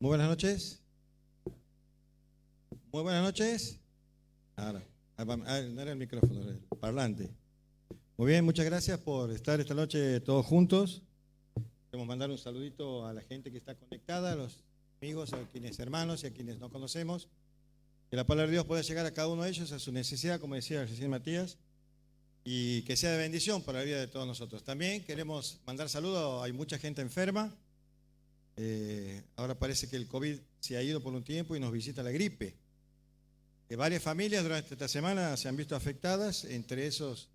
Muy buenas noches. Muy buenas noches. Ahora, no era el micrófono, era el parlante. Muy bien, muchas gracias por estar esta noche todos juntos. Queremos mandar un saludito a la gente que está conectada, a los amigos, a quienes hermanos y a quienes no conocemos. Que la palabra de Dios pueda llegar a cada uno de ellos, a su necesidad, como decía recién Matías, y que sea de bendición para la vida de todos nosotros. También queremos mandar saludos, hay mucha gente enferma. Ahora parece que el COVID se ha ido por un tiempo y nos visita la gripe. Varias familias durante esta semana se han visto afectadas, entre esos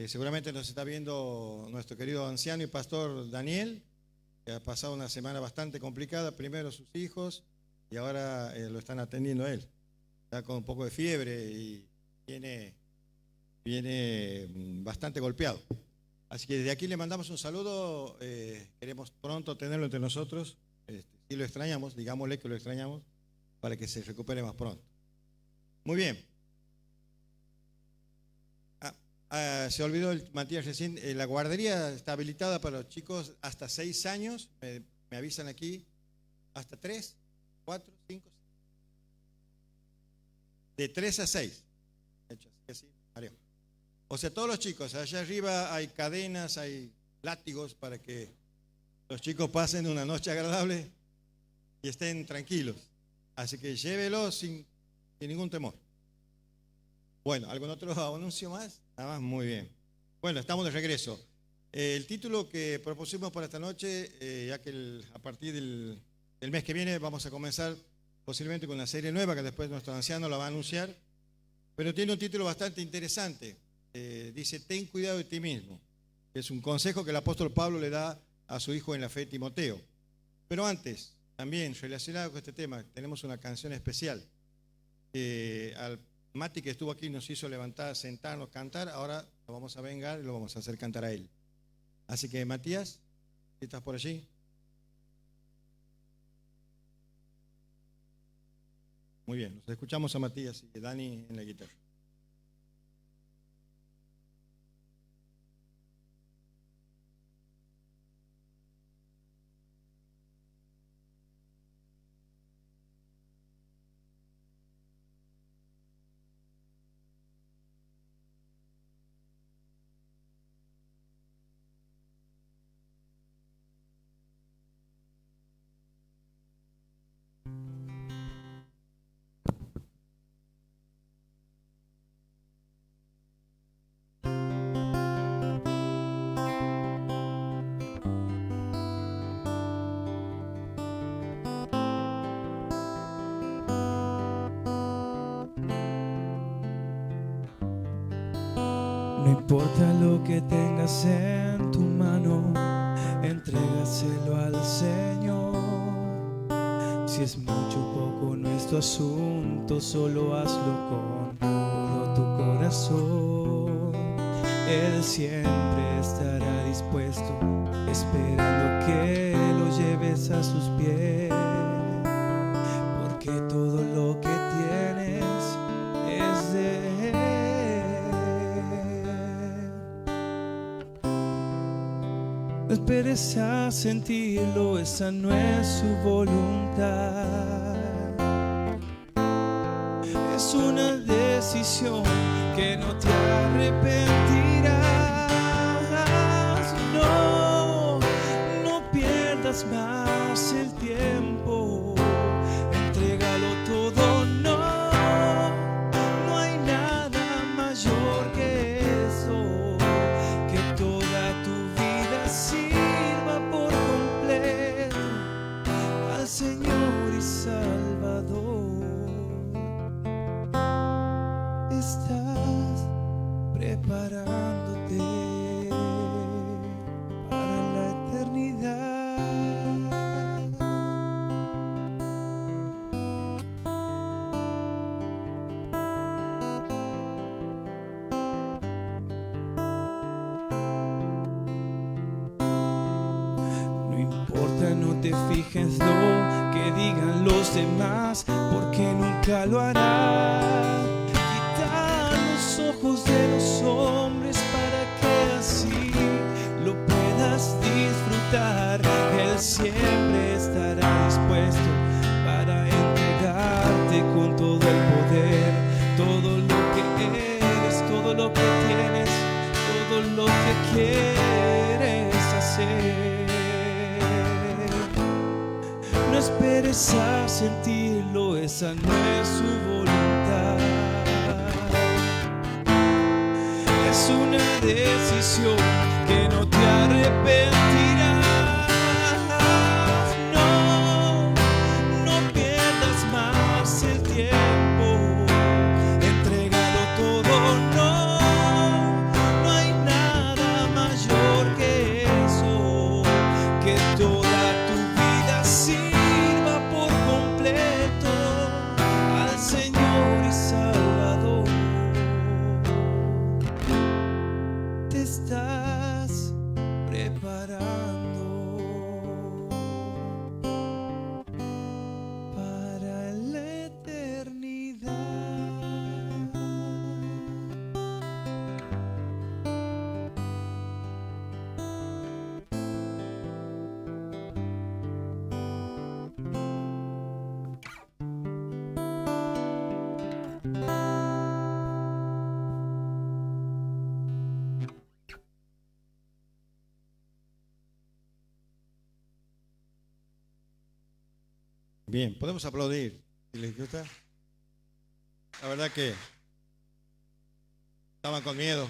seguramente nos está viendo nuestro querido anciano y pastor Daniel, que ha pasado una semana bastante complicada, primero sus hijos y ahora lo están atendiendo a él. Está con un poco de fiebre y viene bastante golpeado. Así que desde aquí le mandamos un saludo, queremos pronto tenerlo entre nosotros, si lo extrañamos, digámosle que lo extrañamos, para que se recupere más pronto. Muy bien. Se olvidó Matías recién, la guardería está habilitada para los chicos hasta 6 años, me avisan aquí, hasta 3, 4, 5, de 3 a 6. Así, Mario. O sea, todos los chicos, allá arriba hay cadenas, hay látigos para que los chicos pasen una noche agradable y estén tranquilos. Así que llévelos sin ningún temor. Bueno, ¿algún otro anuncio más? Nada más, muy bien. Bueno, estamos de regreso. El título que propusimos para esta noche, ya que a partir del mes que viene vamos a comenzar posiblemente con una serie nueva que después nuestro anciano la va a anunciar, pero tiene un título bastante interesante. Dice, ten cuidado de ti mismo. Es un consejo que el apóstol Pablo le da a su hijo en la fe, Timoteo. Pero antes, también relacionado con este tema, tenemos una canción especial. Al Mati que estuvo aquí nos hizo levantar, sentarnos, cantar, ahora lo vamos a vengar y lo vamos a hacer cantar a él. Así que Matías, ¿estás por allí? Muy bien, nos escuchamos a Matías y a Dani en la guitarra. No importa lo que tengas en tu mano, entrégaselo al Señor. Si es mucho o poco no es tu asunto, solo hazlo con todo tu corazón. Él siempre estará dispuesto, esperando que lo lleves a sus pies, porque todo lo que tienes es de Él. No esperes a sentirlo, esa no es su voluntad. Es una decisión que no te arrepentirás. No, no pierdas más el tiempo. Entrégalo todo, no. No hay nada mayor que eso, que toda tu vida sirva por completo al Señor y Salvador. Estás preparándote para la eternidad. No importa, no te fijes lo que digan los demás, porque nunca lo harán. Quita los ojos de los hombres para que así lo puedas disfrutar. Él siempre estará dispuesto eres, todo lo que tienes, todo lo que quieres hacer. No esperes a sentirlo, esa no es su voluntad. Es una decisión que no te arrepentirás. No, no pierdas más el tiempo. Entrégalo todo, no hay nada mayor que eso, que toda tu vida sirva por completo al Señor y Salvador. Te estás preparando para la eternidad. Bien, podemos aplaudir si les gusta. La verdad que estaban con miedo.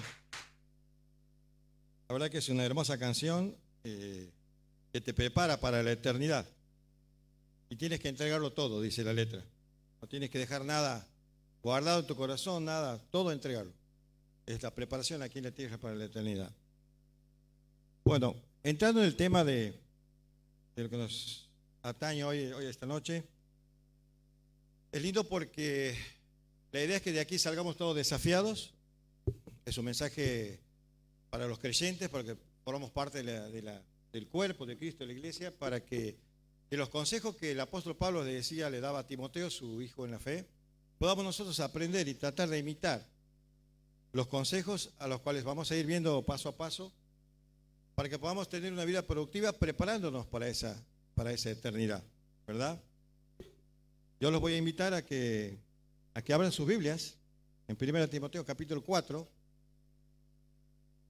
La verdad que es una hermosa canción que te prepara para la eternidad. Y tienes que entregarlo todo, dice la letra. No tienes que dejar nada guardado en tu corazón, nada, todo entregarlo. Es la preparación aquí en la tierra para la eternidad. Bueno, entrando en el tema de lo que nos atañe hoy esta noche, es lindo porque la idea es que de aquí salgamos todos desafiados. Es un mensaje para los creyentes, porque formamos parte del cuerpo de Cristo, de la iglesia, para que de los consejos que el apóstol Pablo le daba a Timoteo, su hijo en la fe, podamos nosotros aprender y tratar de imitar los consejos a los cuales vamos a ir viendo paso a paso, para que podamos tener una vida productiva preparándonos para esa eternidad, ¿verdad? Yo los voy a invitar a que abran sus Biblias en 1 Timoteo capítulo 4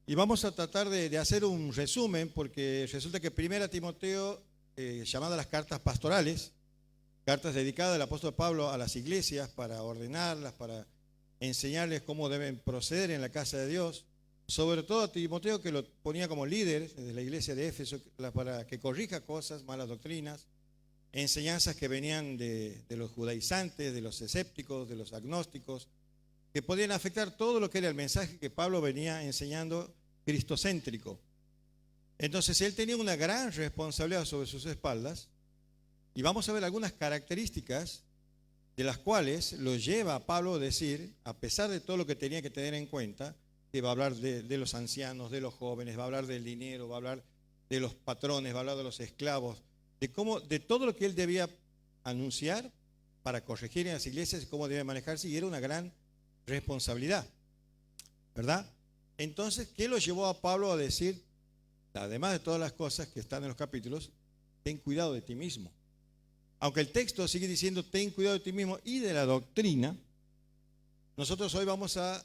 y vamos a tratar de hacer un resumen, porque resulta que 1 Timoteo, llamadas las cartas pastorales, cartas dedicadas del apóstol Pablo a las iglesias para ordenarlas, para enseñarles cómo deben proceder en la casa de Dios, sobre todo a Timoteo, que lo ponía como líder de la iglesia de Éfeso para que corrija cosas, malas doctrinas, enseñanzas que venían de los judaizantes, de los escépticos, de los agnósticos, que podían afectar todo lo que era el mensaje que Pablo venía enseñando cristocéntrico. Entonces él tenía una gran responsabilidad sobre sus espaldas, y vamos a ver algunas características de las cuales lo lleva a Pablo a decir, a pesar de todo lo que tenía que tener en cuenta, que va a hablar de los ancianos, de los jóvenes, va a hablar del dinero, va a hablar de los patrones, va a hablar de los esclavos, de todo lo que él debía anunciar para corregir en las iglesias, cómo debía manejarse, y era una gran responsabilidad, ¿verdad? Entonces, ¿qué lo llevó a Pablo a decir, además de todas las cosas que están en los capítulos, ten cuidado de ti mismo? Aunque el texto sigue diciendo, ten cuidado de ti mismo y de la doctrina, nosotros hoy vamos a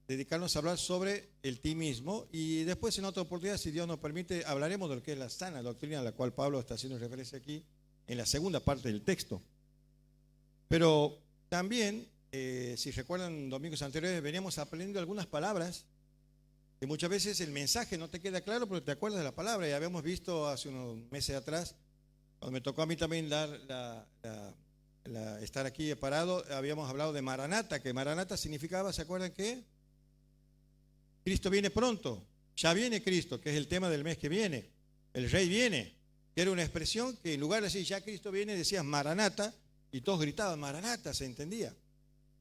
dedicarnos a hablar sobre el ti mismo, y después en otra oportunidad, si Dios nos permite, hablaremos de lo que es la sana doctrina a la cual Pablo está haciendo referencia aquí en la segunda parte del texto. Pero también, si recuerdan domingos anteriores, veníamos aprendiendo algunas palabras que muchas veces el mensaje no te queda claro, pero te acuerdas de la palabra. Y habíamos visto hace unos meses atrás, cuando me tocó a mí también estar aquí parado, habíamos hablado de Maranata, que Maranata significaba, ¿se acuerdan qué? Cristo viene pronto, ya viene Cristo, que es el tema del mes que viene. El Rey viene, que era una expresión que en lugar de decir ya Cristo viene, decías Maranata, y todos gritaban Maranata, se entendía.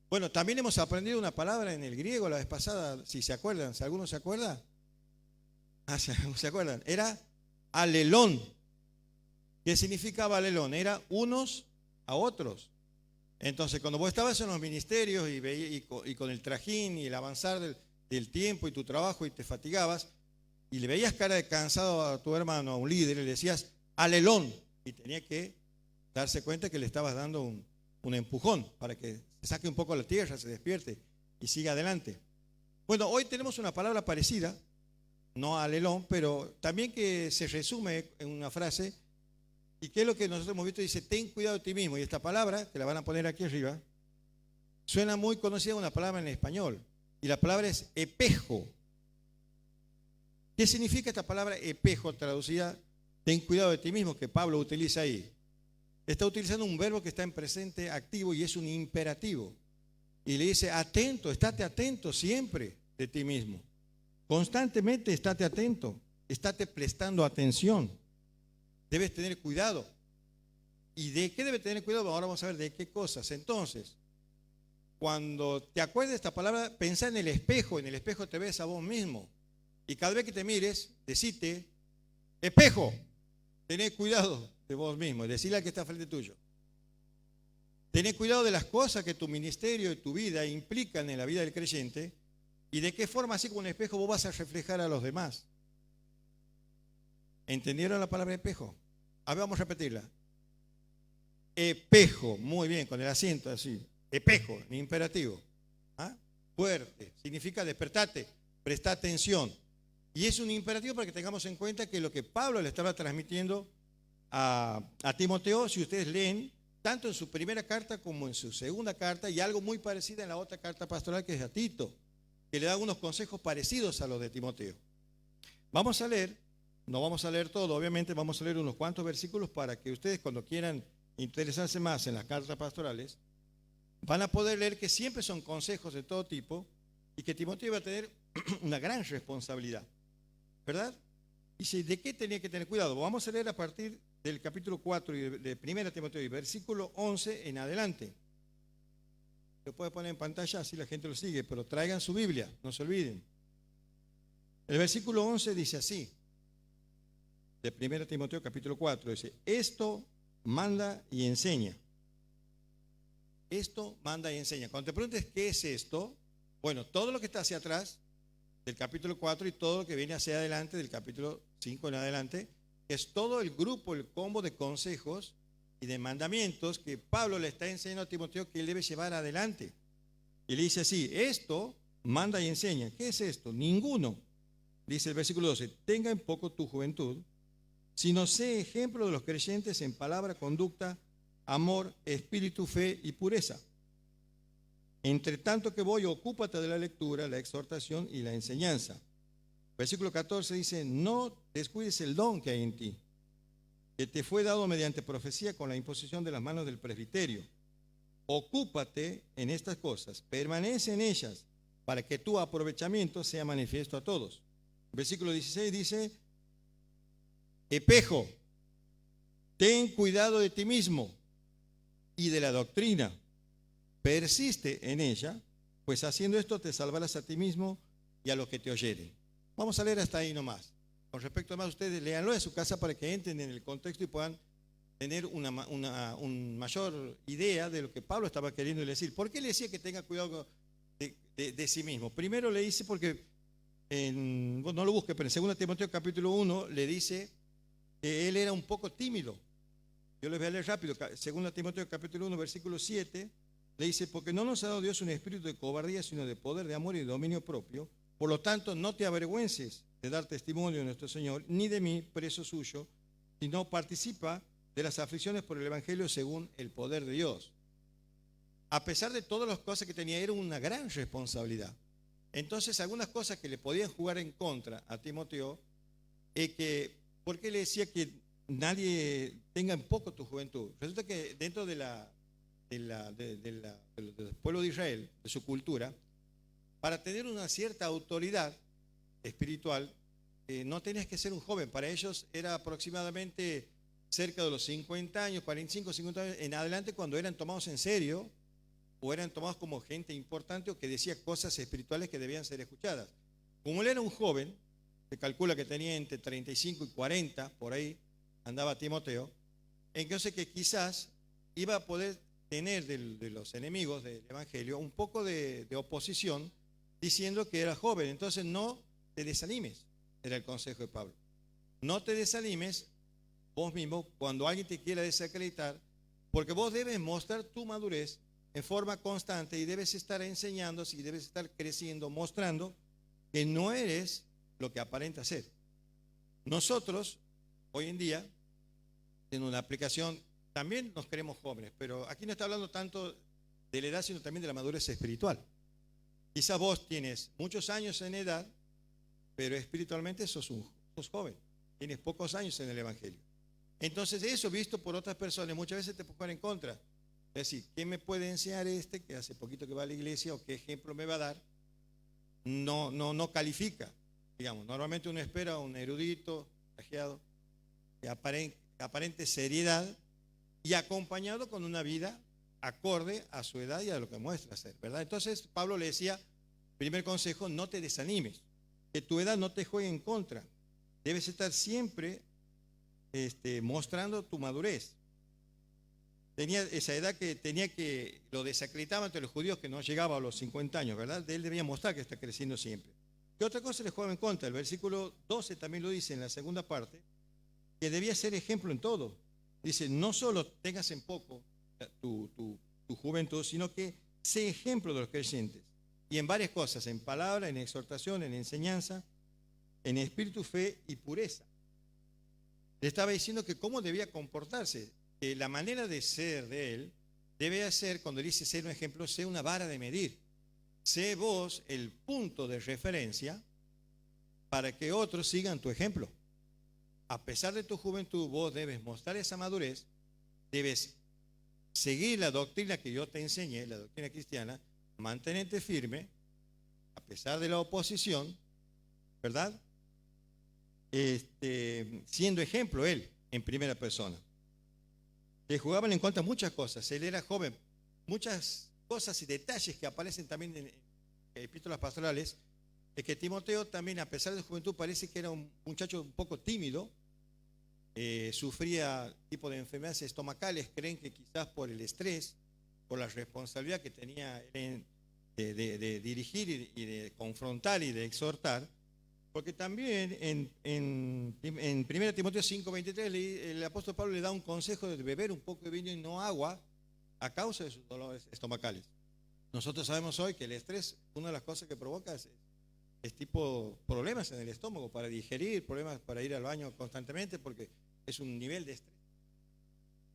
Bueno, también hemos aprendido una palabra en el griego la vez pasada, si se acuerdan, si alguno se acuerda. ¿Se acuerdan? Era alelón. ¿Qué significaba alelón? Era unos a otros. Entonces, cuando vos estabas en los ministerios y con el trajín y el avanzar del tiempo y tu trabajo, y te fatigabas y le veías cara de cansado a tu hermano, a un líder, y le decías alelón, y tenía que darse cuenta que le estabas dando un empujón para que se saque un poco la tierra, se despierte. y siga adelante. Bueno, hoy tenemos una palabra parecida, no alelón, pero también que se resume en una frase, y que es lo que nosotros hemos visto, dice, ten cuidado de ti mismo. Y esta palabra, que la van a poner aquí arriba, suena muy conocida, una palabra en español, y la palabra es espejo. ¿Qué significa esta palabra espejo traducida? Ten cuidado de ti mismo, que Pablo utiliza ahí. Está utilizando un verbo que está en presente activo y es un imperativo. Y le dice, atento, estate atento siempre de ti mismo. Constantemente estate atento, estate prestando atención. Debes tener cuidado. ¿Y de qué debe tener cuidado? Ahora vamos a ver de qué cosas. Entonces, cuando te acuerdes de esta palabra, pensá en el espejo te ves a vos mismo. Y cada vez que te mires, decite, espejo, tené cuidado de vos mismo, decirle al que está frente tuyo. Tené cuidado de las cosas que tu ministerio y tu vida implican en la vida del creyente y de qué forma, así como un espejo, vos vas a reflejar a los demás. ¿Entendieron la palabra espejo? A ver, vamos a repetirla. Espejo, muy bien, con el acento así. Espejo, en imperativo. ¿Ah? Fuerte, significa despertate, presta atención. Y es un imperativo para que tengamos en cuenta que lo que Pablo le estaba transmitiendo a Timoteo, si ustedes leen, tanto en su primera carta como en su segunda carta, y algo muy parecido en la otra carta pastoral que es a Tito, que le da unos consejos parecidos a los de Timoteo. Vamos a leer, no vamos a leer todo, obviamente vamos a leer unos cuantos versículos para que ustedes cuando quieran interesarse más en las cartas pastorales, van a poder leer que siempre son consejos de todo tipo y que Timoteo va a tener una gran responsabilidad, ¿verdad? Dice, ¿de qué tenía que tener cuidado? Vamos a leer a partir del capítulo 4 de 1 Timoteo, y versículo 11 en adelante. Lo puede poner en pantalla, así la gente lo sigue, pero traigan su Biblia, no se olviden. El versículo 11 dice así, de 1 Timoteo capítulo 4, dice, esto manda y enseña. Esto manda y enseña. Cuando te preguntes qué es esto, bueno, todo lo que está hacia atrás del capítulo 4 y todo lo que viene hacia adelante del capítulo 5 en adelante, es todo el grupo, el combo de consejos y de mandamientos que Pablo le está enseñando a Timoteo que él debe llevar adelante. Y le dice así, esto manda y enseña. ¿Qué es esto? Ninguno, dice el versículo 12, tenga en poco tu juventud, sino sé ejemplo de los creyentes en palabra, conducta, amor, espíritu, fe y pureza. Entre tanto que voy, ocúpate de la lectura, la exhortación y la enseñanza. Versículo 14 dice, no descuides el don que hay en ti, que te fue dado mediante profecía con la imposición de las manos del presbiterio. Ocúpate en estas cosas, permanece en ellas, para que tu aprovechamiento sea manifiesto a todos. Versículo 16 dice, espejo, ten cuidado de ti mismo y de la doctrina. Persiste en ella, pues haciendo esto te salvarás a ti mismo y a los que te oyeren. Vamos a leer hasta ahí nomás. Con respecto a más, ustedes léanlo en su casa para que entren en el contexto y puedan tener una mayor idea de lo que Pablo estaba queriendo decir. ¿Por qué le decía que tenga cuidado de sí mismo? Primero le dice porque, no lo busque, pero en 2 Timoteo capítulo 1 le dice que él era un poco tímido. Yo les voy a leer rápido. 2 Timoteo capítulo 1 versículo 7 le dice, porque no nos ha dado Dios un espíritu de cobardía, sino de poder, de amor y de dominio propio. Por lo tanto, no te avergüences de dar testimonio de nuestro Señor, ni de mí, preso suyo, sino participa de las aflicciones por el Evangelio según el poder de Dios. A pesar de todas las cosas que tenía, era una gran responsabilidad. Entonces, algunas cosas que le podían jugar en contra a Timoteo, que, ¿por qué le decía que nadie tenga en poco tu juventud? Resulta que dentro del pueblo de Israel, de su cultura, para tener una cierta autoridad espiritual, no tenías que ser un joven. Para ellos era aproximadamente cerca de los 50 años, 45, 50 años en adelante, cuando eran tomados en serio o eran tomados como gente importante o que decía cosas espirituales que debían ser escuchadas. Como él era un joven, se calcula que tenía entre 35 y 40, por ahí andaba Timoteo, entonces que quizás iba a poder tener de los enemigos del Evangelio un poco de oposición, diciendo que era joven. Entonces no te desanimes, era el consejo de Pablo. No te desanimes vos mismo cuando alguien te quiera desacreditar, porque vos debes mostrar tu madurez en forma constante y debes estar enseñando, si debes estar creciendo, mostrando que no eres lo que aparenta ser. Nosotros, hoy en día, en una aplicación, también nos creemos jóvenes, pero aquí no está hablando tanto de la edad, sino también de la madurez espiritual. Quizás vos tienes muchos años en edad, pero espiritualmente sos joven, tienes pocos años en el Evangelio. Entonces eso visto por otras personas muchas veces te puede poner en contra. Es decir, ¿qué me puede enseñar este que hace poquito que va a la iglesia o qué ejemplo me va a dar? No califica. Digamos, normalmente uno espera a un erudito, trajeado, que aparente seriedad y acompañado con una vida acorde a su edad y a lo que muestra ser, ¿verdad? Entonces Pablo le decía, primer consejo, no te desanimes, que tu edad no te juegue en contra. Debes estar siempre mostrando tu madurez. Tenía esa edad que lo desacreditaba ante los judíos, que no llegaba a los 50 años, ¿verdad? Él debía mostrar que está creciendo siempre. ¿Qué otra cosa le jugaba en contra? El versículo 12 también lo dice en la segunda parte, que debía ser ejemplo en todo. Dice, no solo tengas en poco tu juventud, sino que sé ejemplo de los creyentes. Y en varias cosas, en palabra, en exhortación, en enseñanza, en espíritu, fe y pureza. Le estaba diciendo que cómo debía comportarse, que la manera de ser de él debe ser, cuando dice ser un ejemplo, ser una vara de medir. Sé vos el punto de referencia para que otros sigan tu ejemplo. A pesar de tu juventud, vos debes mostrar esa madurez, debes seguir la doctrina que yo te enseñé, la doctrina cristiana, mantenerte firme, a pesar de la oposición, ¿verdad? Siendo ejemplo él, en primera persona. Le jugaban en contra muchas cosas, él era joven, muchas cosas y detalles que aparecen también en epístolas pastorales, es que Timoteo también, a pesar de su juventud, parece que era un muchacho un poco tímido, sufría tipo de enfermedades estomacales, creen que quizás por el estrés, por la responsabilidad que tenía de dirigir y de confrontar y de exhortar, porque también en 1 Timoteo 5:23 el apóstol Pablo le da un consejo de beber un poco de vino y no agua a causa de sus dolores estomacales. Nosotros sabemos hoy que el estrés, una de las cosas que provoca es tipo problemas en el estómago para digerir, problemas para ir al baño constantemente, porque es un nivel de estrés,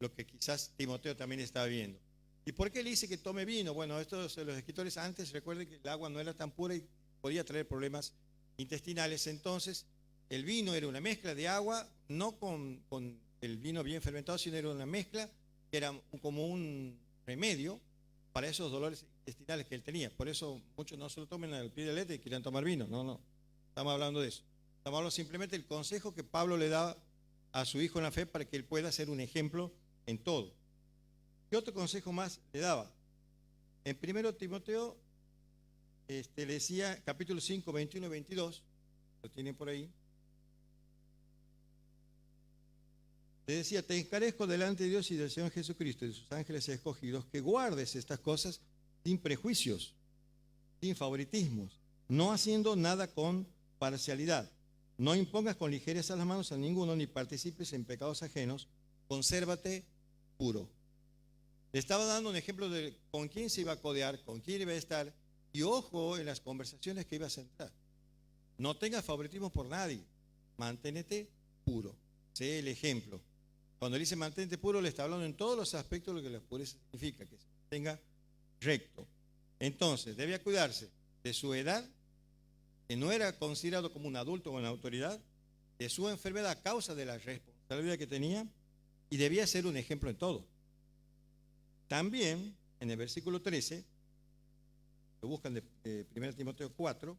lo que quizás Timoteo también estaba viendo. ¿Y por qué le dice que tome vino? Bueno, los escritores antes, recuerden que el agua no era tan pura y podía traer problemas intestinales. Entonces el vino era una mezcla de agua, no con el vino bien fermentado, sino era una mezcla que era como un remedio para esos dolores intestinales que él tenía. Por eso muchos no se lo tomen al pie de la letra y quieran tomar vino. No, estamos hablando de eso. Estamos hablando simplemente del consejo que Pablo le da a su hijo en la fe para que él pueda ser un ejemplo en todo. ¿Qué otro consejo más le daba? En 1 Timoteo le decía, capítulo 5, 21 y 22, lo tienen por ahí. Le decía, te encarezco delante de Dios y del Señor Jesucristo y de sus ángeles escogidos, que guardes estas cosas sin prejuicios, sin favoritismos, no haciendo nada con parcialidad. No impongas con ligereza las manos a ninguno, ni participes en pecados ajenos, consérvate puro. Le estaba dando un ejemplo de con quién se iba a codear, con quién iba a estar, y ojo en las conversaciones que iba a centrar. No tengas favoritismo por nadie, manténete puro, sé el ejemplo. Cuando dice mantente puro, le está hablando en todos los aspectos de lo que la pureza significa, que se mantenga recto. Entonces, debía cuidarse de su edad, que no era considerado como un adulto con autoridad, de su enfermedad a causa de la responsabilidad que tenía, y debía ser un ejemplo en todo. También, en el versículo 13, lo buscan de 1 Timoteo 4,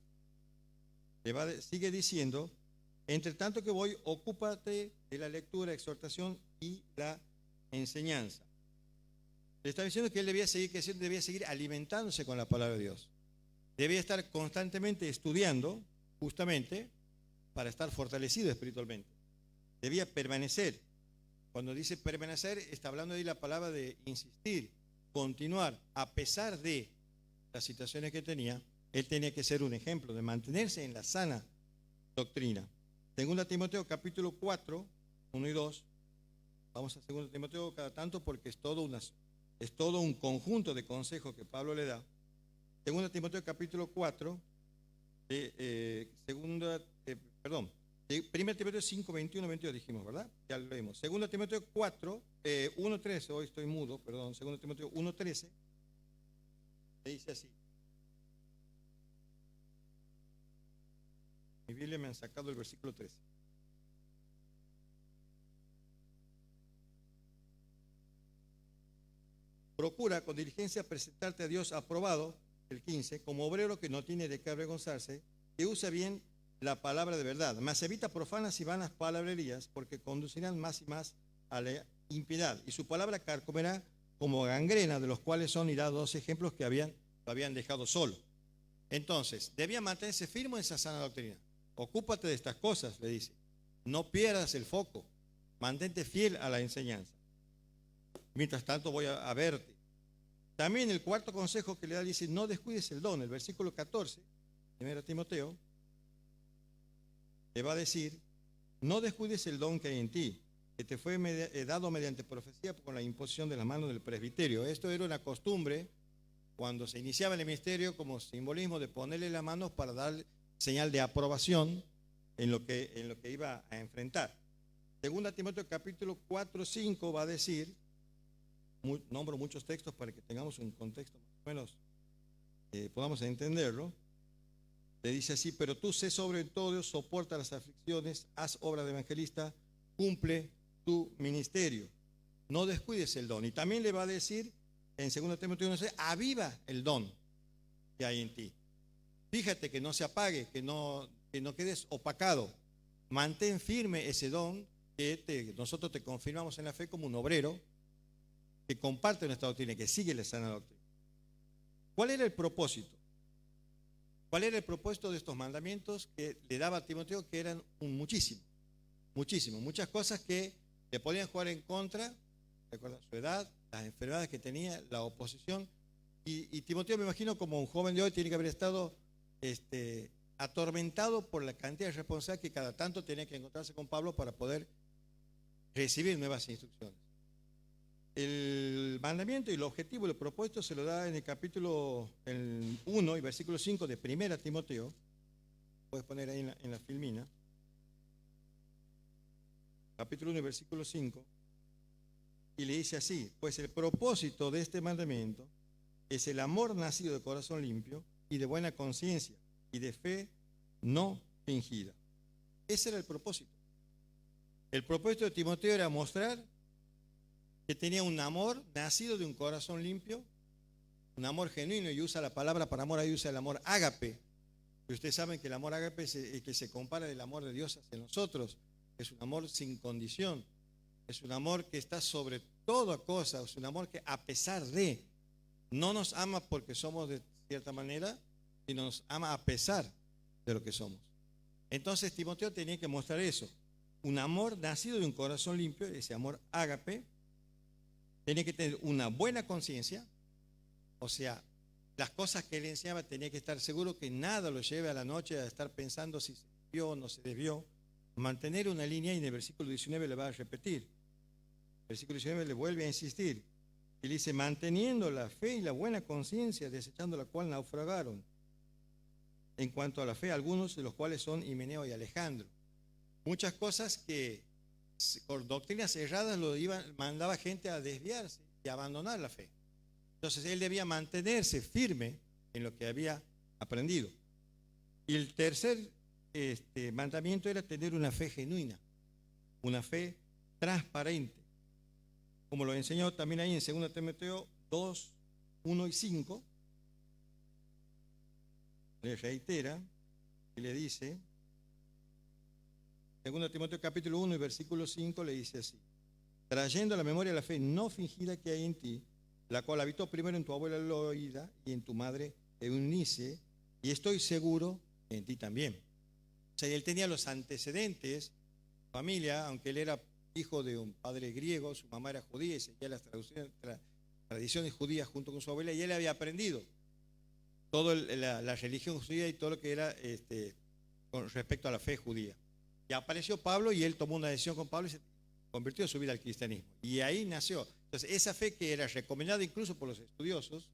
sigue diciendo, entre tanto que voy, ocúpate de la lectura, exhortación y la enseñanza. Le está diciendo que él debía seguir creciendo, debía seguir alimentándose con la palabra de Dios. Debía estar constantemente estudiando, justamente, para estar fortalecido espiritualmente. Debía permanecer. Cuando dice permanecer, está hablando ahí la palabra de insistir, continuar, a pesar de las situaciones que tenía, él tenía que ser un ejemplo de mantenerse en la sana doctrina. 2 Timoteo capítulo 4, 1 y 2. Vamos a 2 Timoteo cada tanto porque es todo Es todo un conjunto de consejos que Pablo le da. 2 Timoteo capítulo 4, de 1 Timoteo 5, 21, 22 dijimos, ¿verdad? Ya lo leímos. 2 Timoteo 4, 1, 13, hoy estoy mudo, perdón, 2 Timoteo 1, 13, le dice así. Mi Biblia me han sacado el versículo 13. Procura con diligencia presentarte a Dios aprobado, el 15, como obrero que no tiene de qué avergonzarse, que usa bien la palabra de verdad, mas evita profanas y vanas palabrerías, porque conducirán más y más a la impiedad, y su palabra carcomerá como gangrena, de los cuales son irados dos ejemplos que lo habían dejado solo. Entonces, debía mantenerse firme en esa sana doctrina. Ocúpate de estas cosas, le dice. No pierdas el foco, mantente fiel a la enseñanza. Mientras tanto voy a verte. También el cuarto consejo que le da dice, no descuides el don. El versículo 14, 1 Timoteo, le va a decir, no descuides el don que hay en ti, que te fue dado mediante profecía con la imposición de las manos del presbiterio. Esto era una costumbre cuando se iniciaba el ministerio como simbolismo de ponerle las manos para dar señal de aprobación en lo que iba a enfrentar. 2 Timoteo capítulo 4, 5 va a decir, nombro muchos textos para que tengamos un contexto más o menos, podamos entenderlo. Le dice así, pero tú sé sobre todo, soporta las aflicciones, haz obra de evangelista, cumple tu ministerio, no descuides el don. Y también le va a decir en 2 Timoteo 1:6, aviva el don que hay en ti. Fíjate que no se apague, que no quedes opacado. Mantén firme ese don que nosotros te confirmamos en la fe como un obrero que comparte nuestra doctrina, que sigue la sana doctrina. ¿Cuál era el propósito? ¿Cuál era el propósito de estos mandamientos que le daba a Timoteo? Que eran muchas cosas que le podían jugar en contra. Recuerda su edad, las enfermedades que tenía, la oposición. Y Timoteo, me imagino, como un joven de hoy, tiene que haber estado atormentado por la cantidad de responsabilidad que cada tanto tenía que encontrarse con Pablo para poder recibir nuevas instrucciones. El mandamiento y el objetivo y el propósito se lo da en el capítulo 1 y versículo 5 de 1 Timoteo. Puedes poner ahí en la filmina. Capítulo 1 y versículo 5. Y le dice así, pues el propósito de este mandamiento es el amor nacido de corazón limpio y de buena conciencia y de fe no fingida. Ese era el propósito. El propósito de Timoteo era mostrar que tenía un amor nacido de un corazón limpio, un amor genuino, y usa la palabra para amor, ahí usa el amor ágape. Y ustedes saben que el amor ágape es el que se compara del amor de Dios hacia nosotros. Es un amor sin condición, es un amor que está sobre toda cosa, es un amor que a pesar de, no nos ama porque somos de cierta manera, sino nos ama a pesar de lo que somos. Entonces Timoteo tenía que mostrar eso, un amor nacido de un corazón limpio, ese amor ágape. Tenía que tener una buena conciencia, o sea, las cosas que él enseñaba tenía que estar seguro que nada lo lleve a la noche a estar pensando si se desvió o no se desvió. Mantener una línea, y en el versículo 19 le va a repetir. El versículo 19 le vuelve a insistir. Y le dice, manteniendo la fe y la buena conciencia, desechando la cual naufragaron. En cuanto a la fe, algunos de los cuales son Himeneo y Alejandro. Muchas cosas que por doctrinas erradas mandaba gente a desviarse y a abandonar la fe. Entonces él debía mantenerse firme en lo que había aprendido. Y el tercer mandamiento era tener una fe genuina, una fe transparente, como lo enseñó también ahí en 2 Timoteo 2, 1 y 5. Le reitera y le dice, 2 Timoteo capítulo 1 y versículo 5 le dice así, trayendo a la memoria la fe no fingida que hay en ti, la cual habitó primero en tu abuela Loida y en tu madre Eunice, y estoy seguro en ti también. O sea, él tenía los antecedentes, familia, aunque él era hijo de un padre griego, su mamá era judía y seguía las tradiciones judías junto con su abuela, y él había aprendido toda la religión judía y todo lo que era con respecto a la fe judía. Y apareció Pablo y él tomó una decisión con Pablo convirtió su vida al cristianismo. Y ahí nació. Entonces, esa fe que era recomendada incluso por los estudiosos,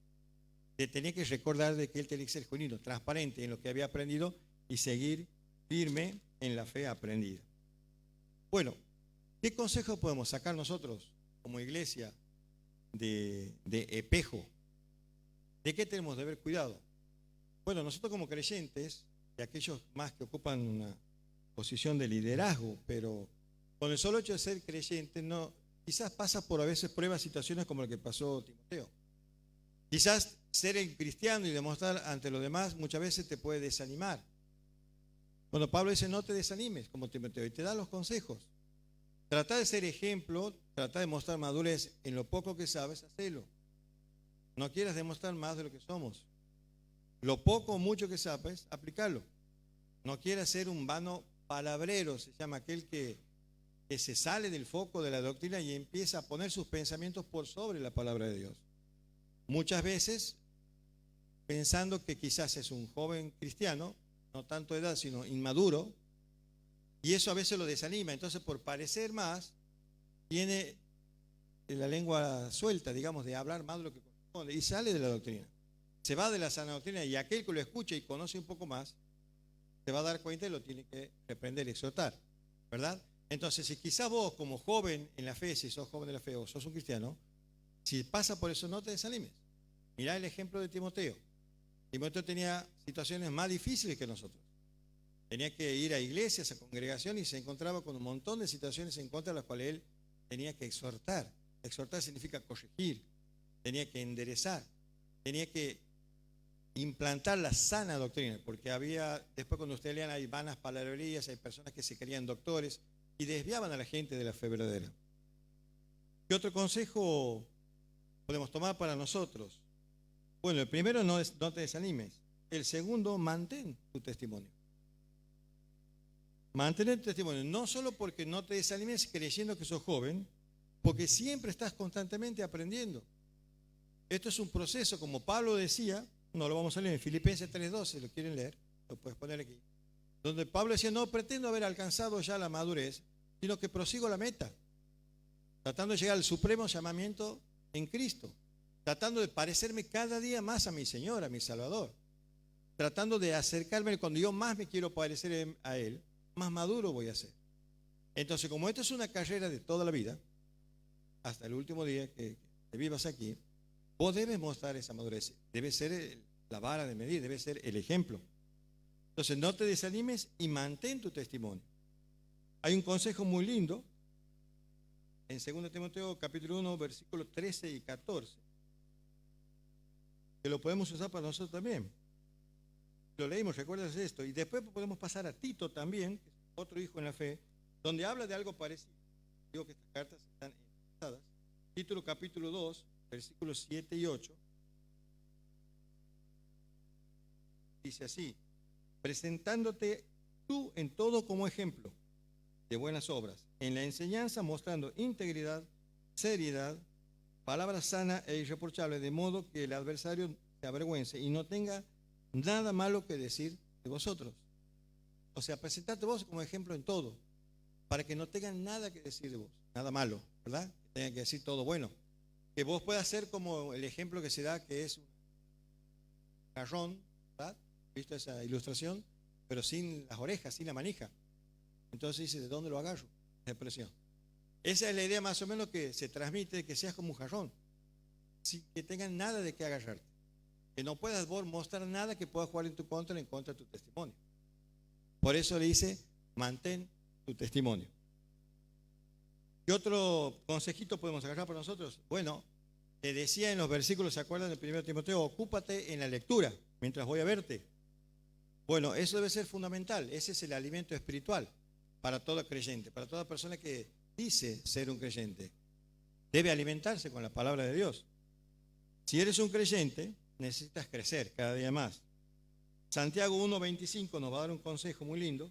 le tenía que recordar de que él tenía que ser genuino, transparente en lo que había aprendido y seguir firme en la fe aprendida. Bueno, ¿qué consejo podemos sacar nosotros como iglesia de Espejo? ¿De qué tenemos de haber cuidado? Bueno, nosotros como creyentes, y aquellos más que ocupan una posición de liderazgo, pero con el solo hecho de ser creyente, no, quizás pasa por a veces pruebas, situaciones como la que pasó Timoteo. Quizás ser el cristiano y demostrar ante los demás muchas veces te puede desanimar. Cuando Pablo dice no te desanimes como Timoteo y te da los consejos. Trata de ser ejemplo, trata de mostrar madurez en lo poco que sabes, hacelo. No quieras demostrar más de lo que somos. Lo poco o mucho que sabes, aplicarlo. No quieras ser un vano palabrero, se llama aquel que se sale del foco de la doctrina y empieza a poner sus pensamientos por sobre la palabra de Dios. Muchas veces pensando que quizás es un joven cristiano, no tanto de edad, sino inmaduro, y eso a veces lo desanima. Entonces, por parecer más, tiene la lengua suelta, digamos, de hablar más de lo que corresponde, y sale de la doctrina. Se va de la sana doctrina, y aquel que lo escuche y conoce un poco más, se va a dar cuenta y lo tiene que reprender y exhortar, ¿verdad? Entonces, si quizás vos como joven en la fe, si sos joven de la fe o sos un cristiano, si pasa por eso, no te desanimes. Mirá el ejemplo de Timoteo. Timoteo tenía situaciones más difíciles que nosotros. Tenía que ir a iglesias, a congregaciones, y se encontraba con un montón de situaciones en contra de las cuales él tenía que exhortar. Exhortar significa corregir, tenía que enderezar, tenía que implantar la sana doctrina, porque había, después cuando ustedes lean, hay vanas palabrerías, hay personas que se creían doctores y desviaban a la gente de la fe verdadera. ¿Qué otro consejo podemos tomar para nosotros? Bueno, el primero, no te desanimes. El segundo, mantén tu testimonio. Mantener tu testimonio, no solo porque no te desanimes creyendo que sos joven, porque siempre estás constantemente aprendiendo. Esto es un proceso, como Pablo decía, no lo vamos a leer en Filipenses 3:12, si lo quieren leer, lo puedes poner aquí, donde Pablo decía, no pretendo haber alcanzado ya la madurez, sino que prosigo la meta, tratando de llegar al supremo llamamiento en Cristo, tratando de parecerme cada día más a mi Señor, a mi Salvador, tratando de acercarme, cuando yo más me quiero parecer a Él, más maduro voy a ser. Entonces, como esto es una carrera de toda la vida, hasta el último día que vivas aquí, vos debes mostrar esa madurez, debe ser la vara de medir, debe ser el ejemplo. Entonces, no te desanimes y mantén tu testimonio. Hay un consejo muy lindo en 2 Timoteo capítulo 1, versículos 13 y 14, que lo podemos usar para nosotros también. Lo leímos, recuerdas esto, y después podemos pasar a Tito también, que es otro hijo en la fe, donde habla de algo parecido. Digo que estas cartas están enlazadas. Tito capítulo 2, versículos 7 y 8, dice así, presentándote tú en todo como ejemplo de buenas obras, en la enseñanza mostrando integridad, seriedad, palabra sana e irreprochable, de modo que el adversario se avergüence y no tenga nada malo que decir de vosotros. O sea, presentarte vos como ejemplo en todo, para que no tengan nada que decir de vos, nada malo, ¿verdad? Que tengan que decir todo bueno. Que vos puedas ser como el ejemplo que se da, que es un jarrón, ¿verdad? ¿Viste esa ilustración? Pero sin las orejas, sin la manija. Entonces dice, ¿de dónde lo agarro? Esa expresión. Esa es la idea más o menos que se transmite, que seas como un jarrón, sin que tengan nada de qué agarrarte. Que no puedas vos mostrar nada que pueda jugar en tu contra, en contra de tu testimonio. Por eso le dice, mantén tu testimonio. ¿Qué otro consejito podemos agarrar para nosotros? Bueno, te decía en los versículos, ¿se acuerdan del 1 Timoteo? Ocúpate en la lectura mientras voy a verte. Bueno, eso debe ser fundamental. Ese es el alimento espiritual para todo creyente, para toda persona que dice ser un creyente. Debe alimentarse con la palabra de Dios. Si eres un creyente, necesitas crecer cada día más. Santiago 1:25 nos va a dar un consejo muy lindo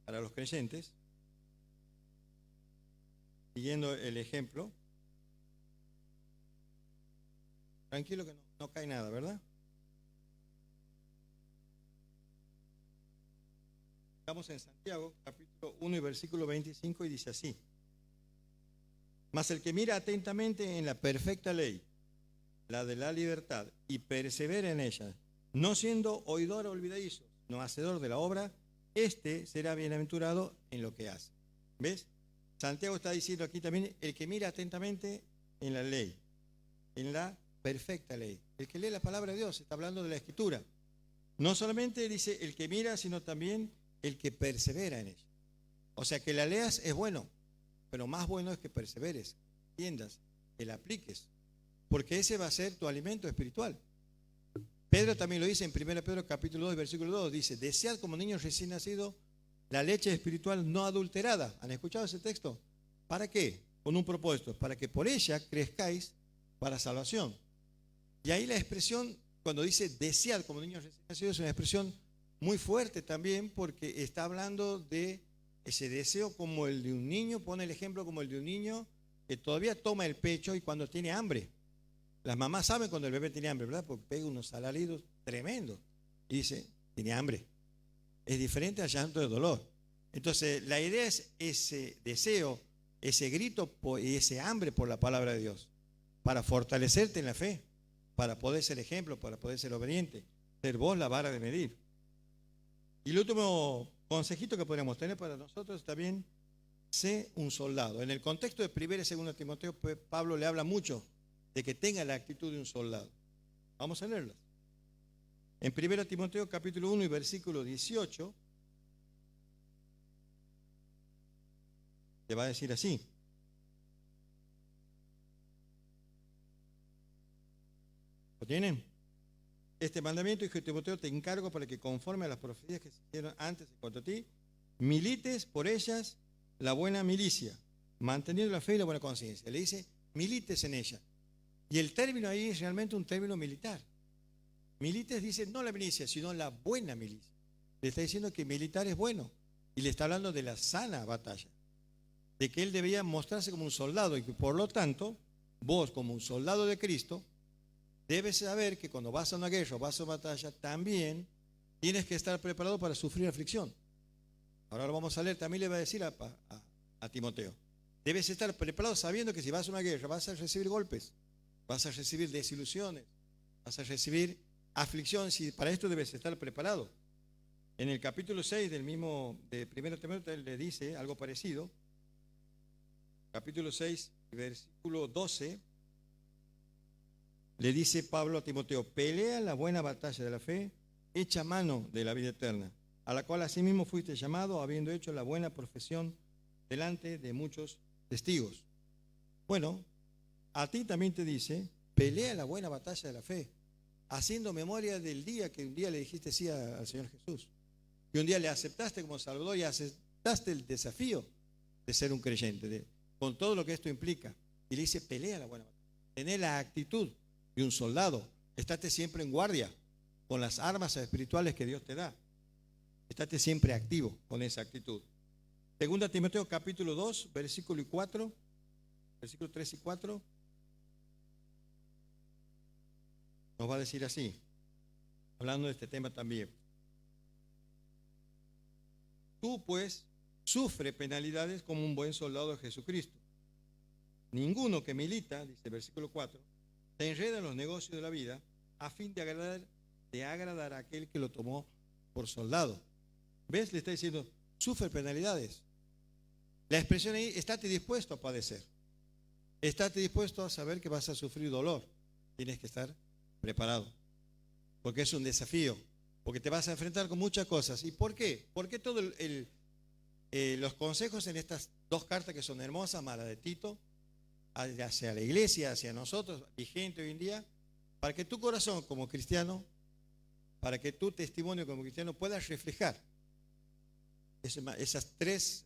para los creyentes, siguiendo el ejemplo. Tranquilo que no cae nada, ¿verdad? Estamos en Santiago, capítulo 1 y versículo 25, y dice así. Mas el que mira atentamente en la perfecta ley, la de la libertad, y persevera en ella, no siendo oidor olvidadizo, no hacedor de la obra, este será bienaventurado en lo que hace. ¿Ves? Santiago está diciendo aquí también, el que mira atentamente en la ley, en la perfecta ley. El que lee la palabra de Dios, está hablando de la Escritura. No solamente dice el que mira, sino también el que persevera en ella. O sea, que la leas es bueno, pero más bueno es que perseveres, entiendas, que la apliques, porque ese va a ser tu alimento espiritual. Pedro también lo dice en 1 Pedro capítulo 2, versículo 2, dice, desead como niños recién nacidos la leche espiritual no adulterada. ¿Han escuchado ese texto? ¿Para qué? Con un propósito, para que por ella crezcáis para salvación. Y ahí la expresión, cuando dice desead como niños recién nacidos, es una expresión muy fuerte también, porque está hablando de ese deseo como el de un niño, pone el ejemplo como el de un niño que todavía toma el pecho y cuando tiene hambre. Las mamás saben cuando el bebé tiene hambre, ¿verdad? Porque pega unos alaridos tremendos y dice, tiene hambre. Es diferente al llanto de dolor. Entonces, la idea es ese deseo, ese grito y ese hambre por la palabra de Dios, para fortalecerte en la fe, para poder ser ejemplo, para poder ser obediente, ser vos la vara de medir. Y el último consejito que podríamos tener para nosotros también, sé un soldado. En el contexto de 1 y 2 Timoteo, Pablo le habla mucho de que tenga la actitud de un soldado. Vamos a leerlas. En 1 Timoteo capítulo 1 y versículo 18, le va a decir así. ¿Lo tienen? Este mandamiento, hijo de Timoteo, te encargo para que conforme a las profecías que se hicieron antes en cuanto a ti, milites por ellas la buena milicia, manteniendo la fe y la buena conciencia. Le dice, milites en ella. Y el término ahí es realmente un término militar. Milites dice no la milicia, sino la buena milicia. Le está diciendo que militar es bueno. Y le está hablando de la sana batalla. De que él debía mostrarse como un soldado y que por lo tanto, vos como un soldado de Cristo, debes saber que cuando vas a una guerra o vas a una batalla, también tienes que estar preparado para sufrir aflicción. Ahora lo vamos a leer, también le va a decir a Timoteo. Debes estar preparado sabiendo que si vas a una guerra vas a recibir golpes, vas a recibir desilusiones, vas a recibir aflicción. Si para esto debes estar preparado. En el capítulo 6 del mismo de 1 Timoteo le dice algo parecido. Capítulo 6, versículo 12. Le dice Pablo a Timoteo, pelea la buena batalla de la fe, echa mano de la vida eterna, a la cual asimismo fuiste llamado, habiendo hecho la buena profesión delante de muchos testigos. Bueno, a ti también te dice, pelea la buena batalla de la fe, haciendo memoria del día que un día le dijiste sí al Señor Jesús, que un día le aceptaste como Salvador y aceptaste el desafío de ser un creyente, con todo lo que esto implica. Y le dice, pelea la buena batalla, tené la actitud de un soldado, estate siempre en guardia con las armas espirituales que Dios te da, estate siempre activo con esa actitud. Segunda Timoteo capítulo 2, versículo 4, versículo 3 y 4, nos va a decir así, hablando de este tema también. Tú pues sufre penalidades como un buen soldado de Jesucristo. Ninguno que milita, dice el versículo 4, se enreda en los negocios de la vida a fin de agradar a aquel que lo tomó por soldado. ¿Ves? Le está diciendo, sufre penalidades. La expresión ahí, estate dispuesto a padecer. Estate dispuesto a saber que vas a sufrir dolor. Tienes que estar preparado. Porque es un desafío. Porque te vas a enfrentar con muchas cosas. ¿Y por qué? ¿Por qué todos los consejos en estas dos cartas que son hermosas, más la de Tito, hacia la iglesia, hacia nosotros, vigente hoy en día, para que tu corazón como cristiano, para que tu testimonio como cristiano pueda reflejar esas tres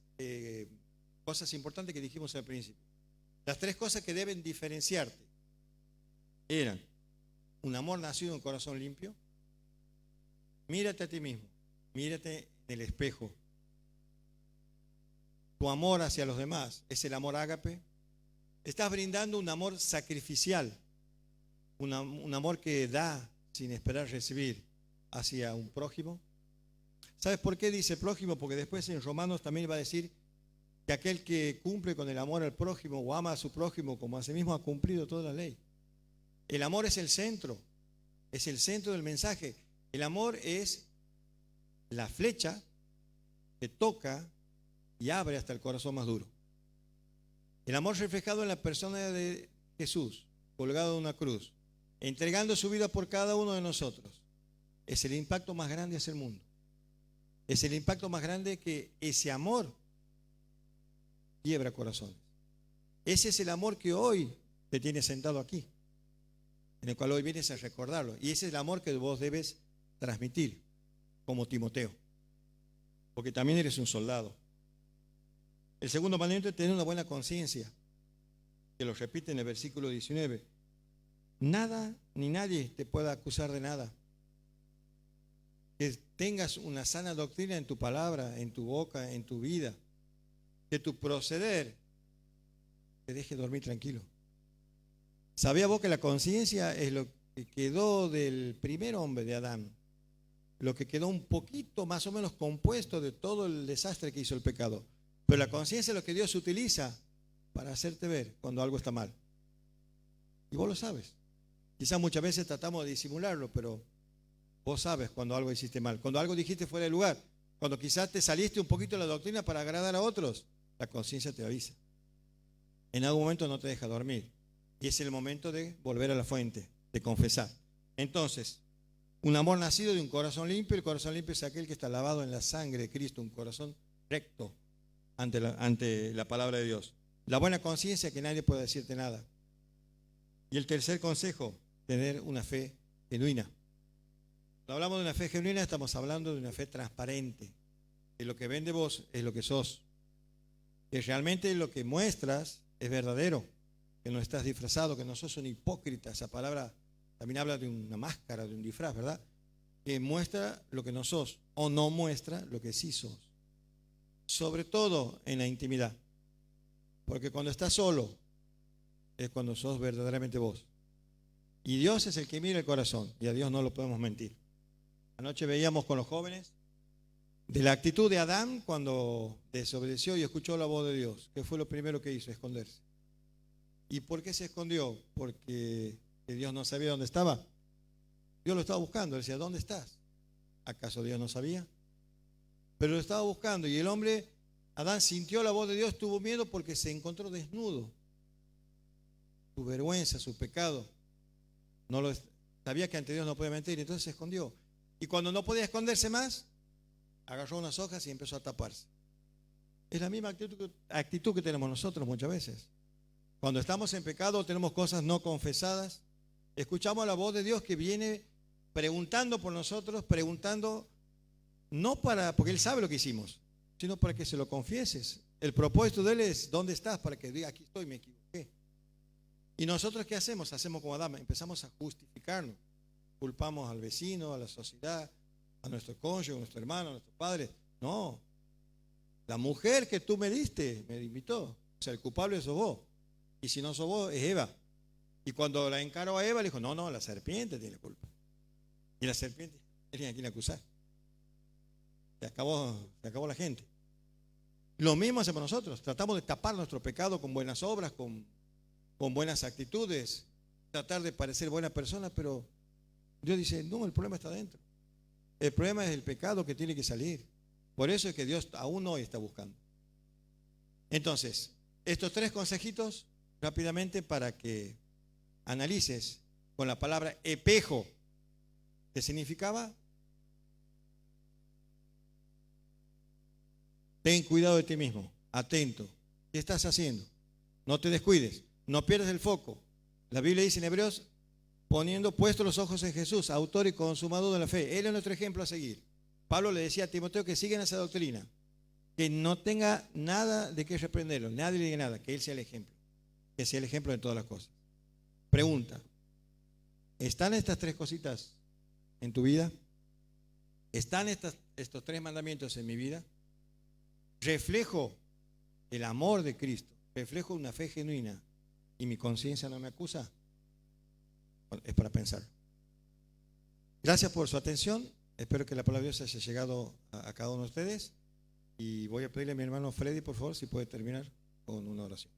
cosas importantes que dijimos al principio. Las tres cosas que deben diferenciarte eran un amor nacido en un corazón limpio, mírate a ti mismo, mírate en el espejo. Tu amor hacia los demás es el amor ágape. Estás brindando un amor sacrificial, un amor que da sin esperar recibir hacia un prójimo. ¿Sabes por qué dice prójimo? Porque después en Romanos también va a decir que aquel que cumple con el amor al prójimo o ama a su prójimo como a sí mismo ha cumplido toda la ley. El amor es el centro del mensaje. El amor es la flecha que toca y abre hasta el corazón más duro. El amor reflejado en la persona de Jesús, colgado en una cruz, entregando su vida por cada uno de nosotros, es el impacto más grande hacia el mundo. Es el impacto más grande que ese amor quiebra corazones. Ese es el amor que hoy te tiene sentado aquí, en el cual hoy vienes a recordarlo. Y ese es el amor que vos debes transmitir como Timoteo, porque también eres un soldado. El segundo mandamiento es tener una buena conciencia, que lo repite en el versículo 19. Nada ni nadie te pueda acusar de nada. Que tengas una sana doctrina en tu palabra, en tu boca, en tu vida. Que tu proceder te deje dormir tranquilo. ¿Sabías vos que la conciencia es lo que quedó del primer hombre de Adán? Lo que quedó un poquito más o menos compuesto de todo el desastre que hizo el pecado. Pero la conciencia es lo que Dios utiliza para hacerte ver cuando algo está mal. Y vos lo sabes. Quizás muchas veces tratamos de disimularlo, pero vos sabes cuando algo hiciste mal. Cuando algo dijiste fuera de lugar. Cuando quizás te saliste un poquito de la doctrina para agradar a otros. La conciencia te avisa. En algún momento no te deja dormir. Y es el momento de volver a la fuente, de confesar. Entonces, un amor nacido de un corazón limpio. El corazón limpio es aquel que está lavado en la sangre de Cristo. Un corazón recto ante la palabra de Dios. La buena conciencia, que nadie pueda decirte nada. Y el tercer consejo, tener una fe genuina. Cuando hablamos de una fe genuina, estamos hablando de una fe transparente. Que lo que ven de vos es lo que sos. Que realmente lo que muestras es verdadero. Que no estás disfrazado, que no sos un hipócrita. Esa palabra también habla de una máscara, de un disfraz, ¿verdad? Que muestra lo que no sos o no muestra lo que sí sos. Sobre todo en la intimidad. Porque cuando estás solo es cuando sos verdaderamente vos. Y Dios es el que mira el corazón y a Dios no lo podemos mentir. Anoche veíamos con los jóvenes de la actitud de Adán cuando desobedeció y escuchó la voz de Dios. ¿Qué fue lo primero que hizo? Esconderse. ¿Y por qué se escondió? Porque Dios no sabía dónde estaba. Dios lo estaba buscando. Él decía, ¿dónde estás? ¿Acaso Dios no sabía? Pero lo estaba buscando y el hombre, Adán, sintió la voz de Dios, tuvo miedo porque se encontró desnudo. Su vergüenza, su pecado. Sabía que ante Dios no podía mentir, entonces se escondió. Y cuando no podía esconderse más, agarró unas hojas y empezó a taparse. Es la misma actitud que tenemos nosotros muchas veces. Cuando estamos en pecado, tenemos cosas no confesadas, escuchamos la voz de Dios que viene preguntando por nosotros, preguntando no porque Él sabe lo que hicimos, sino para que se lo confieses. El propósito de Él es, ¿dónde estás? Para que diga, aquí estoy, me equivoqué. ¿Y nosotros qué hacemos? Hacemos como Adán, empezamos a justificarnos. Culpamos al vecino, a la sociedad, a nuestro cónyuge, a nuestro hermano, a nuestros padres. No, la mujer que tú me diste, me invitó. O sea, el culpable sos vos. Y si no sos vos, es Eva. Y cuando la encaró a Eva, le dijo, no, la serpiente tiene la culpa. Y la serpiente tenía a quien acusar. Se acabó la gente. Lo mismo hacemos nosotros. Tratamos de tapar nuestro pecado con buenas obras, con buenas actitudes, tratar de parecer buena persona, pero Dios dice, no, el problema está dentro. El problema es el pecado que tiene que salir. Por eso es que Dios aún hoy está buscando. Entonces, estos 3 consejitos rápidamente para que analices con la palabra espejo, que significaba ten cuidado de ti mismo, atento. ¿Qué estás haciendo? No te descuides, no pierdas el foco. La Biblia dice en Hebreos, poniendo puestos los ojos en Jesús, autor y consumador de la fe. Él es nuestro ejemplo a seguir. Pablo le decía a Timoteo que sigan esa doctrina, que no tenga nada de qué reprenderlo, nadie le diga nada, que él sea el ejemplo, que sea el ejemplo de todas las cosas. Pregunta, ¿están estas 3 cositas en tu vida? ¿Están estos 3 mandamientos en mi vida? ¿Reflejo el amor de Cristo? ¿Reflejo una fe genuina y mi conciencia no me acusa? Bueno, es para pensar. Gracias por su atención. Espero que la palabra de Dios haya llegado a cada uno de ustedes. Y voy a pedirle a mi hermano Freddy, por favor, si puede terminar con una oración.